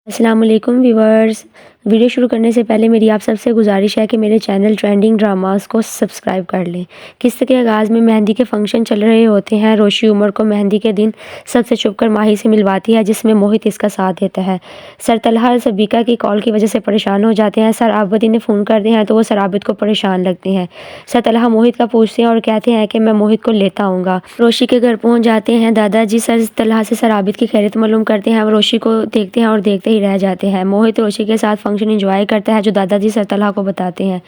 अस्सलाम वालेकुम viewers. Video शुरू करने से पहले मेरी आप सबसे गुजारिश है कि मेरे चैनल ट्रेंडिंग ड्रामास को सब्सक्राइब कर लें। किस्त के आगाज़ में मेहंदी के फंक्शन चल रहे होते हैं। रोशी उमर को मेहंदी के दिन सबसे छुपकर माही से मिलवाती है, जिसमें मोहित इसका साथ देता है। सर तलहा सबीका की कॉल की वजह से परेशान हो जाते हैं। सर आबिद इन्हें फ़ोन करते हैं तो वो सर आबिद को परेशान लगते हैं। सर तलहा मोहित का पूछते हैं और कहते हैं कि मैं मोहित को लेता आऊँगा। रोशी के घर पहुँच जाते हैं दादाजी। सर तलहा से सर आबिद की खैरियत मालूम करते हैं। रोशी को देखते हैं और देखते ही रह जाते हैं। मोहित रोशी के साथ फंक्शन एंजॉय करता है, जो दादाजी सर तलहा को बताते हैं।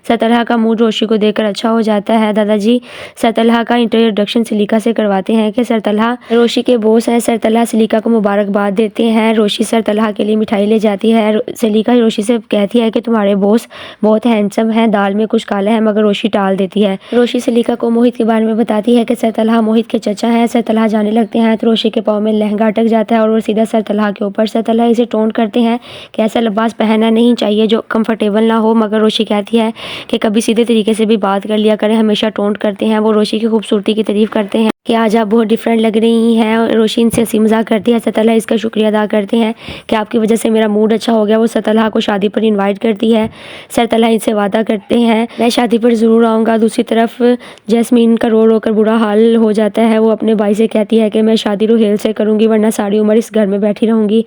सर तलहा का मूड रोशी को देखकर अच्छा हो जाता है। दादाजी सर तलहा का इंट्रोडक्शन सलीका से करवाते हैं कि सर तलहा रोशी के बॉस हैं। सर तलहा सलीका को मुबारकबाद देते हैं। रोशी सर तलहा के लिए मिठाई ले जाती है। सलीका रोशी से कहती है कि तुम्हारे बॉस बहुत हैंडसम हैं, दाल में कुछ काला है, मगर रोशी टाल देती है। रोशी सलीका को मोहित के बारे में बताती है कि सर तलहा मोहित के चचा हैं। सर तलहा जाने लगते हैं तो रोशी के पाँव में लहंगा अटक जाता है और वो सीधा सर तलहा के ऊपर। सर तलहा इसे टोंट करते हैं कि ऐसा लिबास पहनना नहीं चाहिए जो कंफर्टेबल ना हो, मगर रोशी कहती है कि कभी सीधे तरीके से भी बात कर लिया करें। हमेशा टोंट करते हैं। वो रोशी की खूबसूरती की तारीफ करते हैं कि आज आप बहुत डिफरेंट लग रही हैं। रोशी इनसे हंसी मजाक करती है। सर तलहा इसका शुक्रिया अदा करते हैं कि आपकी वजह से मेरा मूड अच्छा हो गया। वो सर तलहा को शादी पर इनवाइट करती है। सर तलहा इनसे वादा करते हैं मैं शादी पर ज़रूर आऊँगा। दूसरी तरफ जैस्मीन का रो रो कर बुरा हाल हो जाता है। वो अपने भाई से कहती है कि मैं शादी रोहेल से करूँगी, वरना सारी उम्र इस घर में बैठी रहूँगी।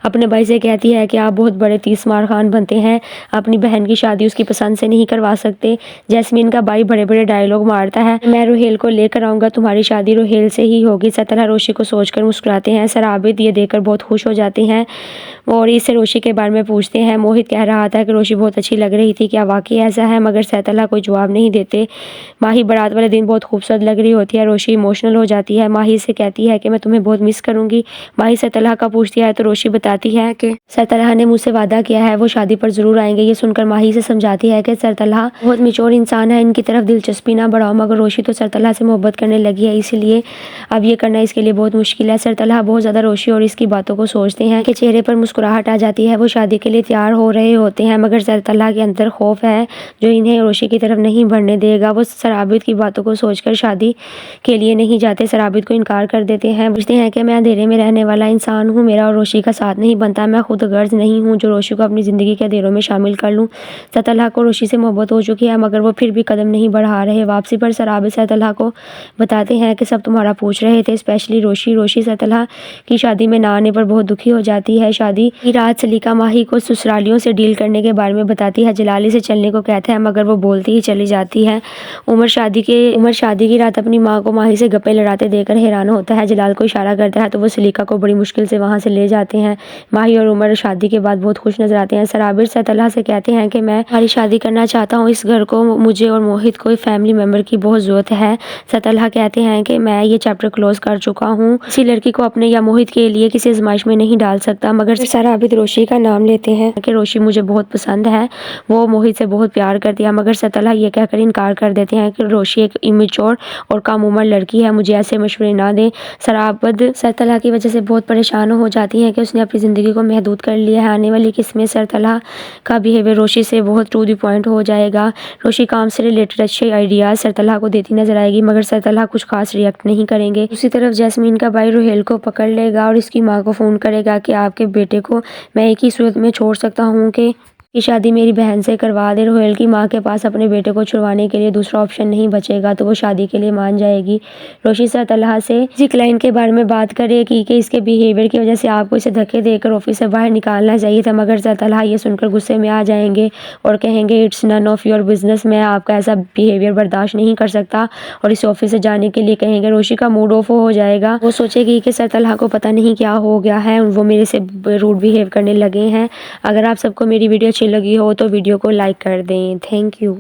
अपने भाई से कहती है कि आप बहुत बड़े तीसमार खान बनते हैं, अपनी बहन की शादी उसकी पसंद से नहीं करवा सकते। जैस्मीन का भाई बड़े बड़े डायलॉग मारता है, मैं रोहेल को लेकर आऊँगा, तुम्हारी शादी रोहेल से ही होगी। सर तलहा रोशी को सोचकर मुस्कुराते हैं। सर आबिद ये देखकर बहुत खुश हो जाते हैं और इससे रोशी के बारे में पूछते हैं। मोहित कह रहा था कि रोशी बहुत अच्छी लग रही थी, क्या वाकई ऐसा है? मगर सर तलहा कोई जवाब नहीं देते। माही बारात वाले दिन बहुत खूबसूरत लग रही होती है। रोशी इमोशनल हो जाती है। माही से कहती है कि मैं तुम्हें बहुत मिस करूँगी। माही सर तलहा का पूछती है तो रोशी बताती है कि सर तलहा ने मुझसे वादा किया है वो शादी पर ज़रूर आएंगे। ये सुनकर माही से समझाती है कि सर तलहा बहुत मैच्योर इंसान है, इनकी तरफ दिलचस्पी ना बढ़ाओ। मगर रोशी तो सर तलहा से मोहब्बत करने लगी है, इसलिए अब ये करना इसके लिए बहुत मुश्किल है। सर तलहा बहुत ज़्यादा रोशी और इसकी बातों को सोचते हैं कि चेहरे पर मुस्कुराहट आ जाती है। वो शादी के लिए तैयार हो रहे होते हैं, मगर सर तलहा के अंदर खौफ है जो इन्हें रोशी की तरफ नहीं बढ़ने देगा। वो सर आबिद की बातों को सोचकर शादी के लिए नहीं जाते। सर आबिद को इनकार कर देते हैं। पूछते हैं कि मैं अंधेरे में रहने वाला इंसान हूँ, मेरा और रोशी का साथ नहीं बनता। मैं खुद गर्ज नहीं हूँ जो रोशी को अपनी ज़िंदगी के अंधेरों में शामिल कर लूँ। सर तलहा को रोशी से मोहब्बत हो चुकी है, मगर वो फिर भी कदम नहीं बढ़ा रहे। वापसी पर सर आबिद सर तलहा को बताते हैं कि सब तुम्हारा पूछ रहे थे, स्पेशली रोशी। रोशी सर तलहा की शादी में ना आने पर बहुत दुखी हो जाती है। शादी की रात सलीका माही को ससुरालियों से डील करने के बारे में बताती है। जलाली से चलने को कहता है, मगर वो बोलती ही चली जाती है। उमर शादी की रात अपनी माँ को माही से गप्पे लड़ाते देखकर हैरान होता है। जलाल को इशारा करता है तो वो सलीका को बड़ी मुश्किल से वहाँ से ले जाते हैं। माही और उमर शादी के बाद बहुत खुश नजर आते हैं। सर आबिद सर तलहा से कहते हैं कि मैं हमारी शादी करना चाहता हूँ, इस घर को मुझे और मोहित को फैमिली मेम्बर की बहुत ज़रूरत है। सर तलहा कहते हैं कि मैं ये चैप्टर क्लोज कर चुका हूँ, किसी लड़की को अपने या मोहित के लिए किसी आजमाइश में नहीं डाल सकता। मगर सर आबिद रोशी का नाम लेते हैं कि रोशी मुझे बहुत पसंद है, वो मोहित से बहुत प्यार करती है। मगर सर तलहा ये कहकर इनकार कर देते हैं कि रोशी एक इमेच्योर और कम उम्र लड़की है, मुझे ऐसे मशवरे ना दें। सर आबिद सर तलहा की वजह से बहुत परेशान हो जाती हैं कि उसने अपनी ज़िंदगी को महदूद कर लिया है। आने वाली किस्में सर तलहा का बिहेवियर रोशी से बहुत टू द पॉइंट हो जाएगा। रोशी काम से रिलेटेड अच्छे आइडियाज़ सर तलहा को देती नजर आएगी, मगर सर तलहा कुछ खास रिएक्ट नहीं करेंगे। दूसरी तरफ जैस्मीन का भाई रोहेल को पकड़ लेगा और इसकी माँ को फ़ोन करेगा कि आपके बेटे को मैं एक ही सूरत में छोड़ सकता हूँ कि शादी मेरी बहन से करवा दे। रोहेल की माँ के पास अपने बेटे को छुड़वाने के लिए दूसरा ऑप्शन नहीं बचेगा, तो वो शादी के लिए मान जाएगी। रोशी सर तलहा से किसी क्लाइंट के बारे में बात करेगी कि इसके बिहेवियर की वजह से आपको इसे धक्के देकर ऑफिस से बाहर निकालना चाहिए था, मगर सर तलहा ये सुनकर गुस्से में आ जाएंगे और कहेंगे it's none of your business, मैं आपका ऐसा बिहेवियर बर्दाश्त नहीं कर सकता और इस ऑफिस से जाने के लिए कहेंगे। रोशी का मूड ऑफ हो जाएगा। वो सोचेगी कि सर तलहा को पता नहीं क्या हो गया है, वो मेरे से रूड बिहेव करने लगे हैं। अगर आप सबको मेरी वीडियो अच्छी लगी हो तो वीडियो को लाइक कर दें। Thank you.